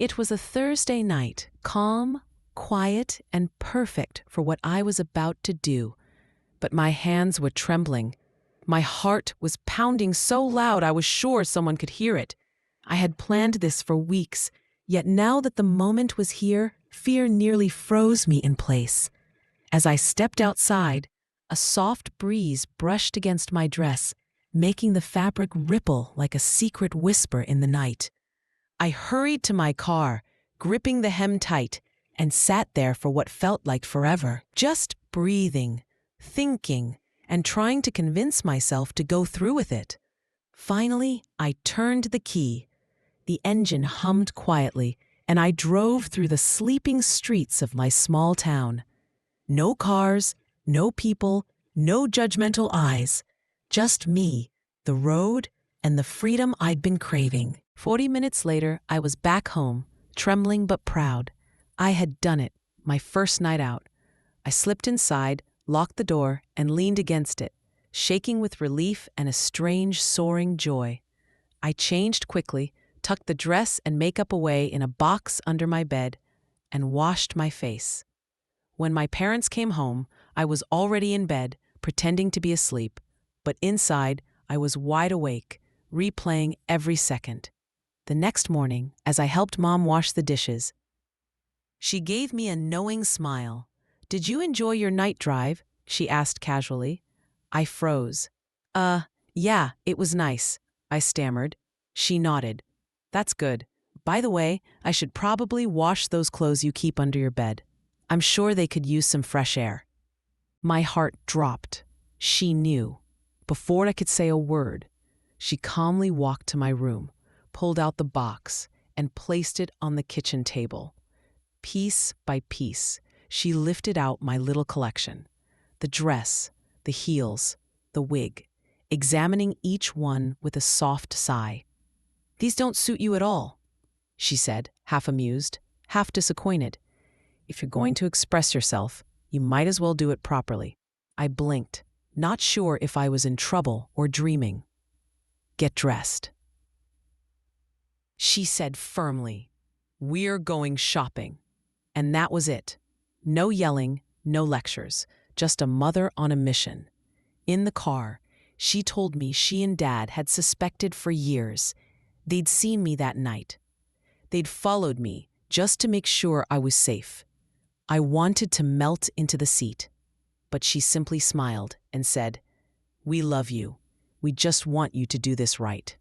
It was a Thursday night, calm, quiet, and perfect for what I was about to do. But my hands were trembling. My heart was pounding so loud I was sure someone could hear it. I had planned this for weeks, yet now that the moment was here, fear nearly froze me in place. As I stepped outside, a soft breeze brushed against my dress, making the fabric ripple like a secret whisper in the night. I hurried to my car, gripping the hem tight, and sat there for what felt like forever, just breathing, thinking, and trying to convince myself to go through with it. Finally, I turned the key. The engine hummed quietly, and I drove through the sleeping streets of my small town. No cars, no people, no judgmental eyes. Just me, the road, and the freedom I'd been craving. 40 minutes later, I was back home, trembling but proud. I had done it, my first night out. I slipped inside, locked the door, and leaned against it, shaking with relief and a strange, soaring joy. I changed quickly, tucked the dress and makeup away in a box under my bed, and washed my face. When my parents came home, I was already in bed, pretending to be asleep, but inside, I was wide awake, replaying every second. The next morning, as I helped Mom wash the dishes, she gave me a knowing smile. "Did you enjoy your night drive?" she asked casually. I froze. Yeah, it was nice," I stammered. She nodded. "That's good. By the way, I should probably wash those clothes you keep under your bed. I'm sure they could use some fresh air." My heart dropped. She knew. Before I could say a word, she calmly walked to my room, pulled out the box, and placed it on the kitchen table. Piece by piece, she lifted out my little collection. The dress, the heels, the wig, examining each one with a soft sigh. "These don't suit you at all," she said, half amused, half disappointed. "If you're going to express yourself, you might as well do it properly." I blinked, not sure if I was in trouble or dreaming. "Get dressed," she said firmly. "We're going shopping." And that was it. No yelling, no lectures, just a mother on a mission. In the car, she told me she and Dad had suspected for years. They'd seen me that night. They'd followed me just to make sure I was safe. I wanted to melt into the seat, but she simply smiled and said, "We love you. We just want you to do this right."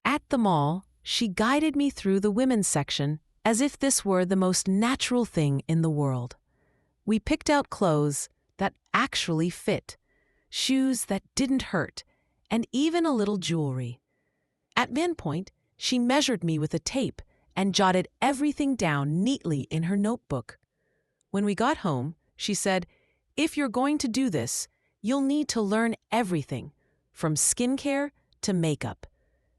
At the mall, she guided me through the women's section as if this were the most natural thing in the world. We picked out clothes that actually fit, shoes that didn't hurt, and even a little jewelry. At one point, she measured me with a tape and jotted everything down neatly in her notebook. When we got home, she said, "If you're going to do this, you'll need to learn everything, from skincare to makeup."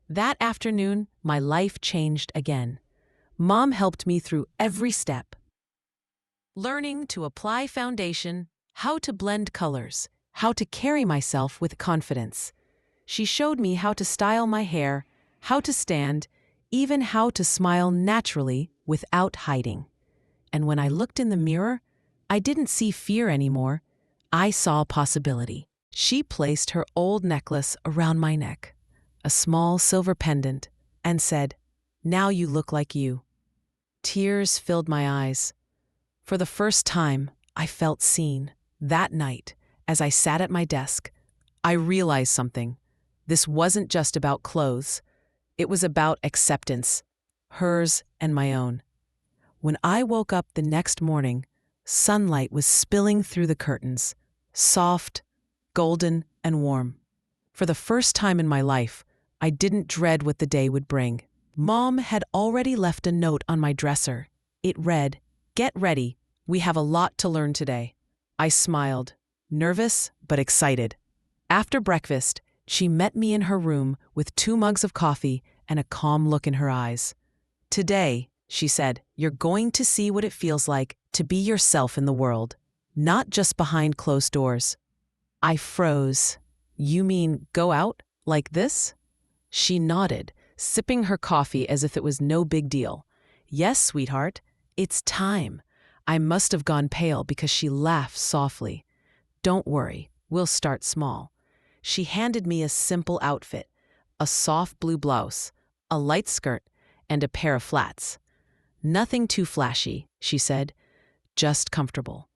That afternoon, my life changed again. Mom helped me through every step. Learning to apply foundation, how to blend colors, how to carry myself with confidence. She showed me how to style my hair, how to stand, even how to smile naturally without hiding. And when I looked in the mirror, I didn't see fear anymore. I saw possibility. She placed her old necklace around my neck, a small silver pendant, and said, "Now you look like you." Tears filled my eyes. For the first time, I felt seen. That night, as I sat at my desk, I realized something. This wasn't just about clothes. It was about acceptance, hers and my own. When I woke up the next morning, sunlight was spilling through the curtains, soft, golden, and warm. For the first time in my life, I didn't dread what the day would bring. Mom had already left a note on my dresser. It read, "Get ready, we have a lot to learn today." I smiled, nervous but excited. After breakfast, she met me in her room with 2 mugs of coffee and a calm look in her eyes. "Today," she said, "you're going to see what it feels like to be yourself in the world, not just behind closed doors." I froze. "You mean go out like this?" She nodded, sipping her coffee as if it was no big deal. "Yes, sweetheart, it's time." I must have gone pale because she laughed softly. "Don't worry, we'll start small." She handed me a simple outfit, a soft blue blouse, a light skirt, and a pair of flats. "Nothing too flashy," she said, "just comfortable."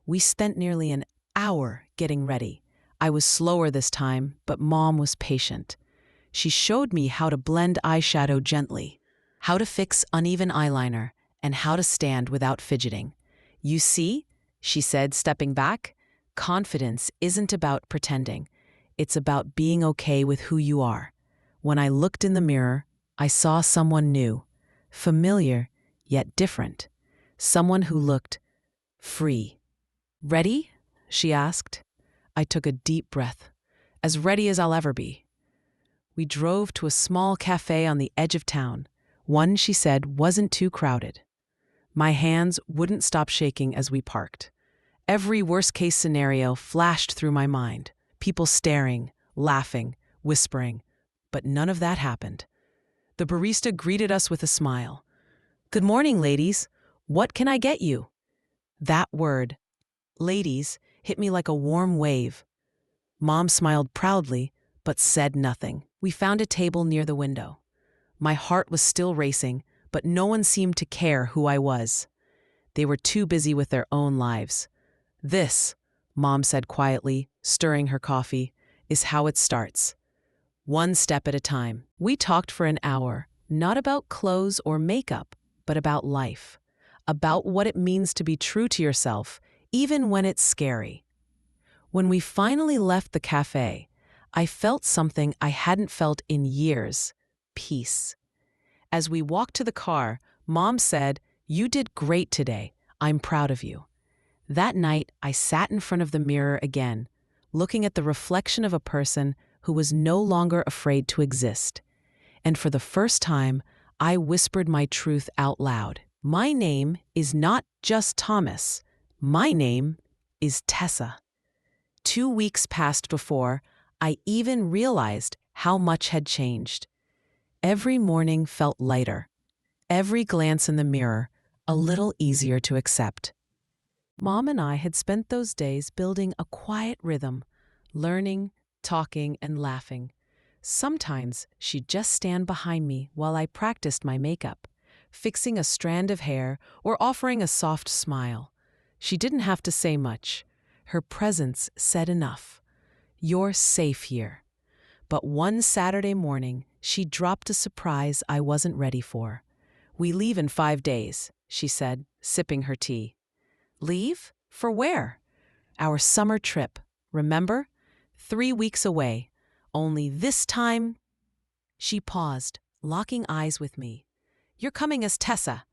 We spent nearly an hour getting ready. I was slower this time, but Mom was patient. She showed me how to blend eyeshadow gently, how to fix uneven eyeliner, and how to stand without fidgeting. "You see," she said, stepping back, "confidence isn't about pretending. It's about being okay with who you are." When I looked in the mirror, I saw someone new, familiar yet different, someone who looked free. "Ready?" she asked. I took a deep breath. "As ready as I'll ever be." We drove to a small cafe on the edge of town. One, she said, wasn't too crowded. My hands wouldn't stop shaking as we parked. Every worst-case scenario flashed through my mind. People staring, laughing, whispering. But none of that happened. The barista greeted us with a smile. "Good morning, ladies. What can I get you?" That word, ladies, hit me like a warm wave. Mom smiled proudly, but said nothing. We found a table near the window. My heart was still racing, but no one seemed to care who I was. They were too busy with their own lives. "This," Mom said quietly, stirring her coffee, "is how it starts. One step at a time." We talked for an hour, not about clothes or makeup, but about life, about what it means to be true to yourself, even when it's scary. When we finally left the cafe, I felt something I hadn't felt in years: peace. As we walked to the car, Mom said, "You did great today. I'm proud of you." That night, I sat in front of the mirror again, looking at the reflection of a person who was no longer afraid to exist. And for the first time, I whispered my truth out loud. My name is not just Thomas. My name is Tessa. 2 weeks passed before I even realized how much had changed. Every morning felt lighter. Every glance in the mirror a little easier to accept. Mom and I had spent those days building a quiet rhythm, learning, talking, and laughing. Sometimes she'd just stand behind me while I practiced my makeup, fixing a strand of hair or offering a soft smile. She didn't have to say much. Her presence said enough. "You're safe here." But one Saturday morning, she dropped a surprise I wasn't ready for. "We leave in 5 days," she said, sipping her tea. "Leave? For where?" "Our summer trip. Remember? 3 weeks away. Only this time—" She paused, locking eyes with me. "You're coming as Tessa."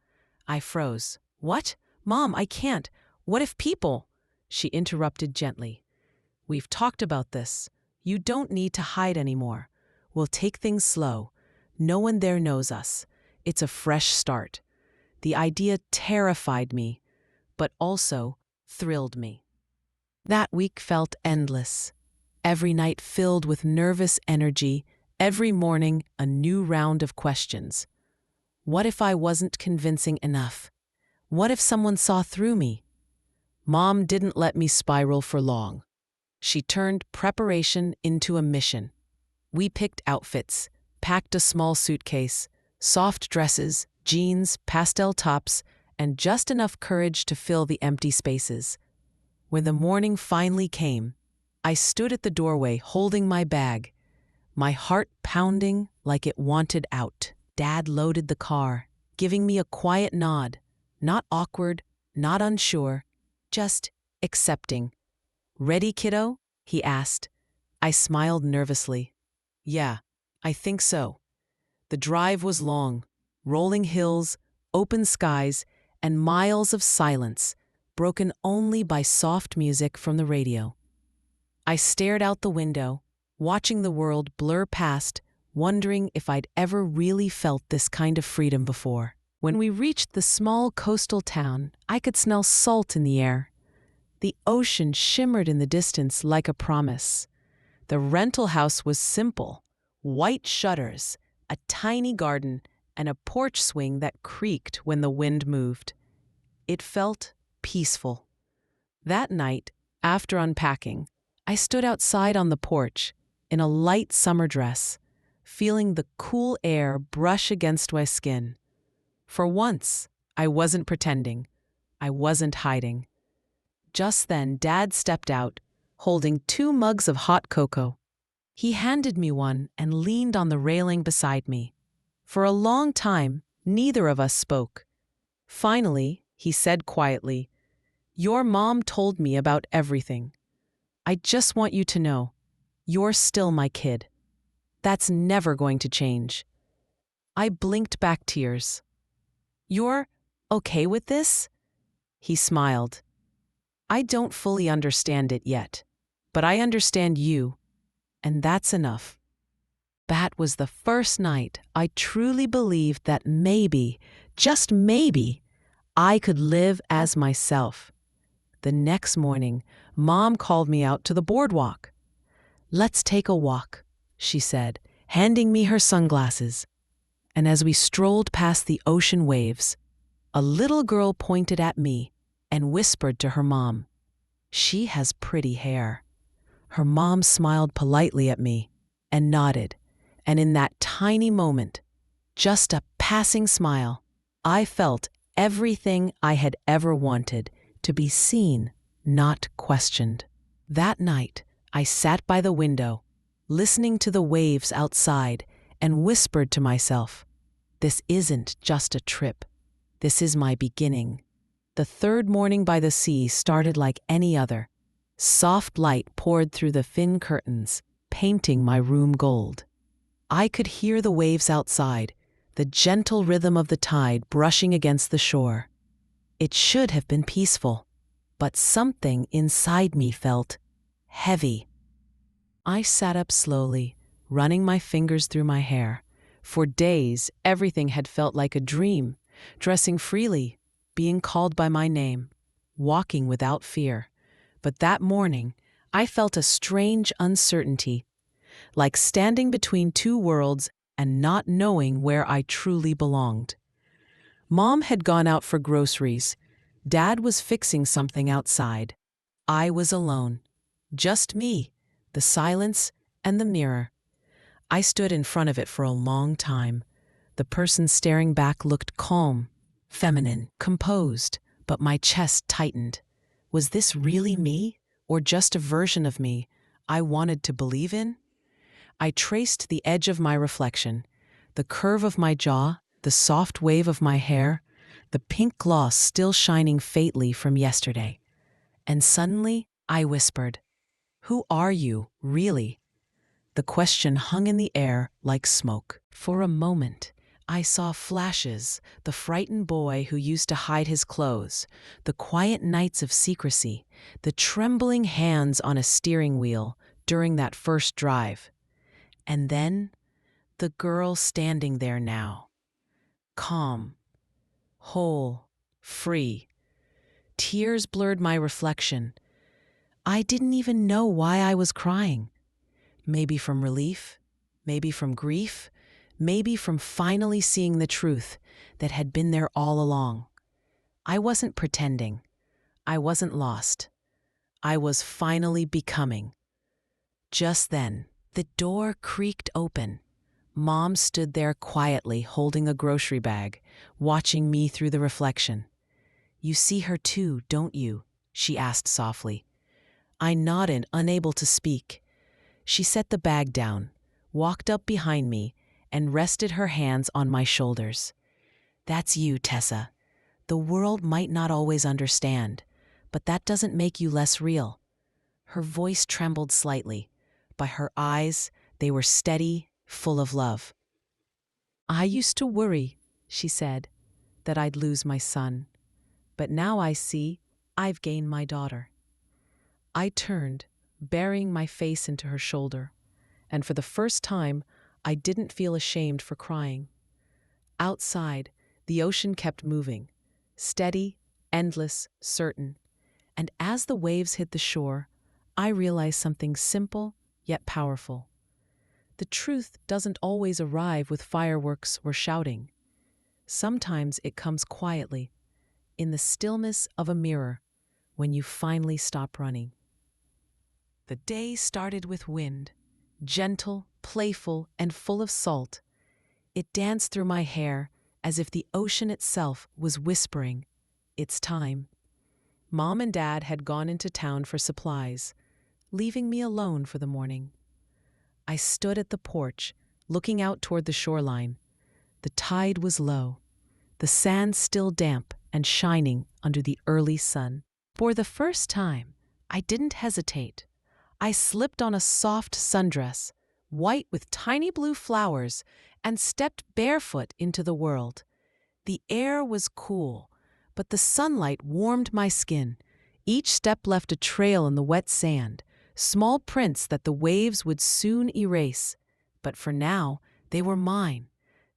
I froze. "What? Mom, I can't. What if people—" She interrupted gently. "We've talked about this. You don't need to hide anymore. We'll take things slow. No one there knows us. It's a fresh start." The idea terrified me, but also thrilled me. That week felt endless. Every night filled with nervous energy, every morning a new round of questions. What if I wasn't convincing enough? What if someone saw through me? Mom didn't let me spiral for long. She turned preparation into a mission. We picked outfits, packed a small suitcase, soft dresses, jeans, pastel tops, and just enough courage to fill the empty spaces. When the morning finally came, I stood at the doorway holding my bag, my heart pounding like it wanted out. Dad loaded the car, giving me a quiet nod, not awkward, not unsure, just accepting. "Ready, kiddo?" he asked. I smiled nervously. "Yeah, I think so." The drive was long, rolling hills, open skies, and miles of silence, broken only by soft music from the radio. I stared out the window, watching the world blur past, wondering if I'd ever really felt this kind of freedom before. When we reached the small coastal town, I could smell salt in the air. The ocean shimmered in the distance like a promise. The rental house was simple: white shutters, a tiny garden, and a porch swing that creaked when the wind moved. It felt peaceful. That night, after unpacking, I stood outside on the porch in a light summer dress, feeling the cool air brush against my skin. For once, I wasn't pretending. I wasn't hiding. Just then, Dad stepped out, holding 2 mugs of hot cocoa. He handed me one and leaned on the railing beside me. For a long time, neither of us spoke. Finally, he said quietly, "Your mom told me about everything. I just want you to know, you're still my kid. That's never going to change." I blinked back tears. "You're okay with this?" He smiled. "I don't fully understand it yet, but I understand you, and that's enough." That was the first night I truly believed that maybe, just maybe, I could live as myself. The next morning, Mom called me out to the boardwalk. "Let's take a walk," she said, handing me her sunglasses. And as we strolled past the ocean waves, a little girl pointed at me and whispered to her mom, "She has pretty hair." Her mom smiled politely at me and nodded, and in that tiny moment, just a passing smile, I felt everything I had ever wanted: to be seen, not questioned. That night, I sat by the window, listening to the waves outside, and whispered to myself, "This isn't just a trip. This is my beginning." The third morning by the sea started like any other. Soft light poured through the thin curtains, painting my room gold. I could hear the waves outside, the gentle rhythm of the tide brushing against the shore. It should have been peaceful, but something inside me felt heavy. I sat up slowly, running my fingers through my hair. For days, everything had felt like a dream, dressing freely, being called by my name, walking without fear. But that morning, I felt a strange uncertainty, like standing between 2 worlds and not knowing where I truly belonged. Mom had gone out for groceries. Dad was fixing something outside. I was alone. Just me, the silence, and the mirror. I stood in front of it for a long time. The person staring back looked calm, feminine, composed, but my chest tightened. Was this really me, or just a version of me I wanted to believe in? I traced the edge of my reflection, the curve of my jaw, the soft wave of my hair, the pink gloss still shining faintly from yesterday. And suddenly, I whispered, "Who are you, really?" The question hung in the air like smoke. For a moment, I saw flashes: the frightened boy who used to hide his clothes, the quiet nights of secrecy, the trembling hands on a steering wheel during that first drive. And then, the girl standing there now, calm, whole, free. Tears blurred my reflection. I didn't even know why I was crying. Maybe from relief, maybe from grief, maybe from finally seeing the truth that had been there all along. I wasn't pretending. I wasn't lost. I was finally becoming. Just then, the door creaked open. Mom stood there quietly holding a grocery bag, watching me through the reflection. "You see her too, don't you?" she asked softly. I nodded, unable to speak. She set the bag down, walked up behind me, and rested her hands on my shoulders. "That's you, Tessa. The world might not always understand, but that doesn't make you less real." Her voice trembled slightly, but her eyes, they were steady, full of love. "I used to worry," she said, "that I'd lose my son. But now I see I've gained my daughter." I turned, burying my face into her shoulder, and for the first time, I didn't feel ashamed for crying. Outside, the ocean kept moving, steady, endless, certain. And as the waves hit the shore, I realized something simple yet powerful. The truth doesn't always arrive with fireworks or shouting. Sometimes it comes quietly, in the stillness of a mirror, when you finally stop running. The day started with wind, gentle, playful, and full of salt. It danced through my hair as if the ocean itself was whispering, "It's time." Mom and Dad had gone into town for supplies, leaving me alone for the morning. I stood at the porch, looking out toward the shoreline. The tide was low, the sand still damp and shining under the early sun. For the first time, I didn't hesitate. I slipped on a soft sundress, white with tiny blue flowers, and stepped barefoot into the world. The air was cool, but the sunlight warmed my skin. Each step left a trail in the wet sand, small prints that the waves would soon erase. But for now, they were mine.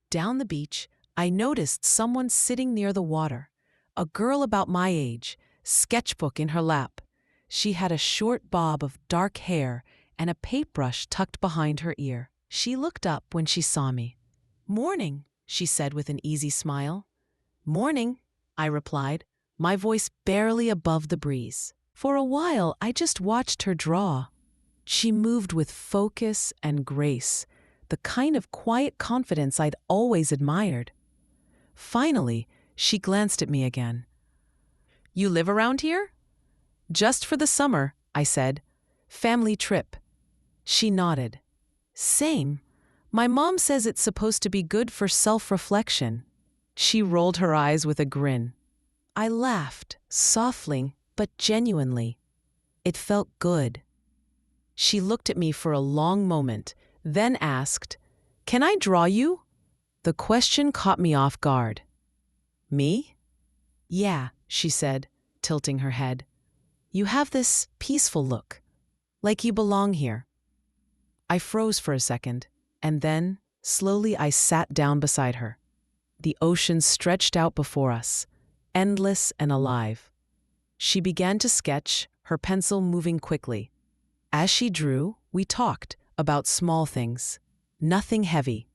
Down the beach, I noticed someone sitting near the water, a girl about my age, sketchbook in her lap. She had a short bob of dark hair and a paintbrush tucked behind her ear. She looked up when she saw me. "Morning," she said with an easy smile. "Morning," I replied, my voice barely above the breeze. For a while, I just watched her draw. She moved with focus and grace, the kind of quiet confidence I'd always admired. Finally, she glanced at me again. "You live around here?" "Just for the summer," I said. "Family trip." She nodded. "Same. My mom says it's supposed to be good for self-reflection." She rolled her eyes with a grin. I laughed, softly but genuinely. It felt good. She looked at me for a long moment, then asked, "Can I draw you?" The question caught me off guard. "Me?" "Yeah," she said, tilting her head. "You have this peaceful look, like you belong here." I froze for a second, and then, slowly I sat down beside her. The ocean stretched out before us, endless and alive. She began to sketch, her pencil moving quickly. As she drew, we talked about small things, nothing heavy.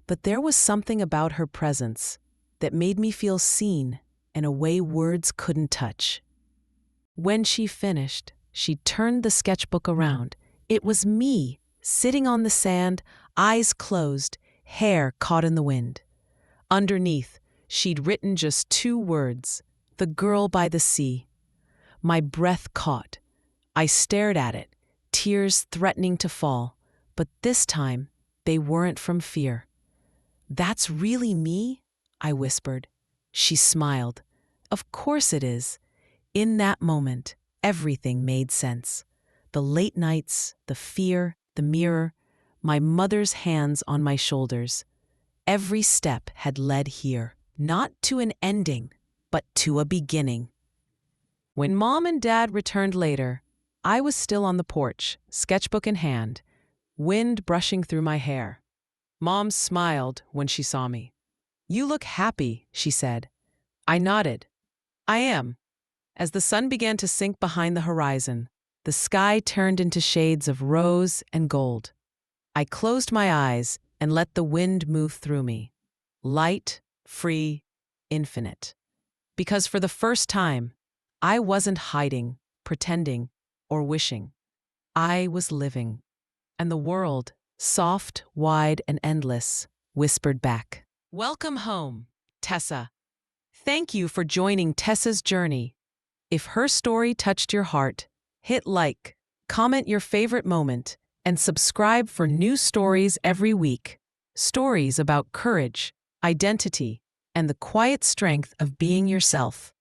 But there was something about her presence that made me feel seen in a way words couldn't touch. When she finished, she turned the sketchbook around. It was me, sitting on the sand, eyes closed, hair caught in the wind. Underneath, she'd written just 2 words, "The girl by the sea." My breath caught. I stared at it, tears threatening to fall, but this time they weren't from fear. "That's really me?" I whispered. She smiled. "Of course it is." In that moment, everything made sense. The late nights, the fear, the mirror, my mother's hands on my shoulders. Every step had led here, not to an ending, but to a beginning. When Mom and Dad returned later, I was still on the porch, sketchbook in hand, wind brushing through my hair. Mom smiled when she saw me. "You look happy," she said. I nodded. "I am." As the sun began to sink behind the horizon, the sky turned into shades of rose and gold. I closed my eyes and let the wind move through me. Light, free, infinite. Because for the first time, I wasn't hiding, pretending, or wishing. I was living. And the world, soft, wide, and endless, whispered back, "Welcome home, Tessa." Thank you for joining Tessa's journey. If her story touched your heart, hit like, comment your favorite moment, and subscribe for new stories every week. Stories about courage, identity, and the quiet strength of being yourself.